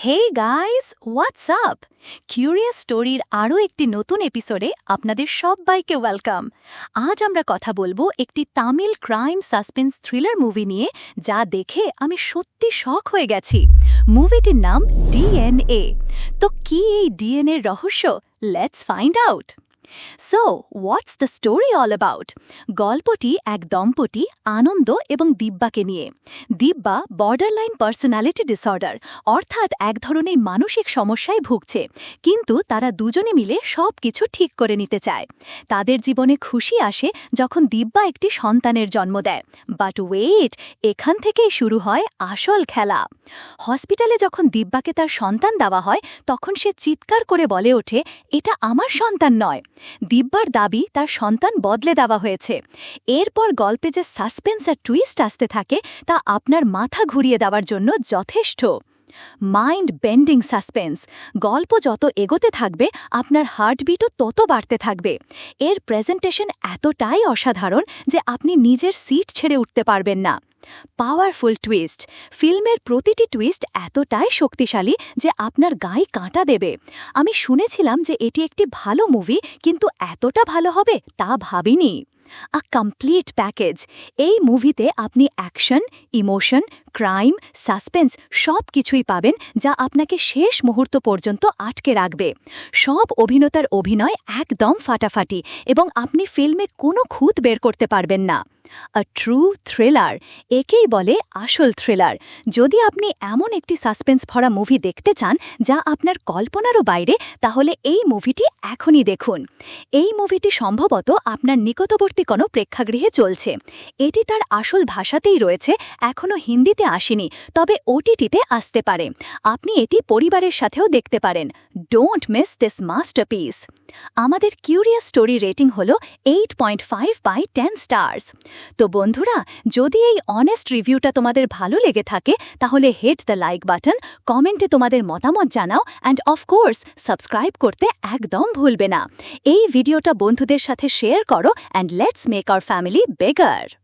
হে guys, what's up? Curious স্টোরির আরও একটি নতুন এপিসোডে আপনাদের সবাইকে ওয়েলকাম। আজ আমরা কথা বলবো একটি Tamil crime suspense thriller movie নিয়ে, যা দেখে আমি সত্যি শক হয়ে গেছি। মুভিটির নাম ডিএনএ। তো কি এই ডিএনএর রহস্য? Let's find out. So what's the story all about? গল্পটি এক দম্পতি আনন্দ এবং দিব্যাকে নিয়ে। দিব্যা বর্ডারলাইন পার্সোনালিটি ডিসঅর্ডার, অর্থাৎ এক ধরনের মানসিক সমস্যায় ভুগছে, কিন্তু তারা দুজনে মিলে সব কিছু ঠিক করে নিতে চায়। তাদের জীবনে খুশি আসে যখন দিব্যা একটি সন্তানের জন্ম দেয়। বাট ওয়েট, এখান থেকেই শুরু হয় আসল খেলা। হসপিটালে যখন দিব্যাকে তার সন্তান দেওয়া হয়, তখন সে চিৎকার করে বলে ওঠে, এটা আমার সন্তান নয়। দিব্যার দাবি তার সন্তান বদলে দেওয়া হয়েছে। এরপর গল্পে যে সাসপেন্স আর টুইস্ট আসতে থাকে, তা আপনার মাথা ঘুরিয়ে দেওয়ার জন্য যথেষ্ট। Mind bending suspense. গল্প যত এগোতে থাকবে, আপনার হার্টবিটও তত বাড়তে থাকবে। এর প্রেজেন্টেশন এতটাই অসাধারণ যে আপনি নিজের সিট ছেড়ে উঠতে পারবেন না। Powerful twist. ফিল্মের প্রতিটি টুইস্ট এতটাই শক্তিশালী যে আপনার গায়ে কাঁটা দেবে। আমি শুনেছিলাম যে এটি একটি ভালো মুভি, কিন্তু এতটা ভালো হবে তা ভাবিনি। A complete package. এই মুভিতে আপনি অ্যাকশন, ইমোশন, ক্রাইম, সাসপেন্স সব কিছুই পাবেন, যা আপনাকে শেষ মুহূর্ত পর্যন্ত আটকে রাখবে। সব অভিনেতার অভিনয় একদম ফাটাফাটি, এবং আপনি ফিল্মে কোনো খুঁত বের করতে পারবেন না। A true thriller. একেই বলে আসল থ্রিলার। যদি আপনি এমন একটি সাসপেন্স ভরা মুভি দেখতে চান যা আপনার কল্পনারও বাইরে, তাহলে এই মুভিটি এখনই দেখুন। এই মুভিটি সম্ভবত আপনার নিকটবর্তী কোনো প্রেক্ষাগৃহে চলছে। এটি তার আসল ভাষাতেই রয়েছে, এখনও হিন্দিতে আসেনি, তবে ওটিটিতে আসতে পারে। আপনি এটি পরিবারের সাথেও দেখতে পারেন। Don't miss this masterpiece. আমাদের কিউরিয়াস স্টোরি রেটিং হল 8.5/10 স্টার্স। তো বন্ধুরা, যদি এই অনেস্ট রিভিউটা তোমাদের ভালো লেগে থাকে, তাহলে হিট দ্য লাইক বাটন, কমেন্টে তোমাদের মতামত জানাও, অ্যান্ড অফকোর্স সাবস্ক্রাইব করতে একদম ভুলবে না। এই ভিডিওটা বন্ধুদের সাথে শেয়ার করো, and let's make our family bigger.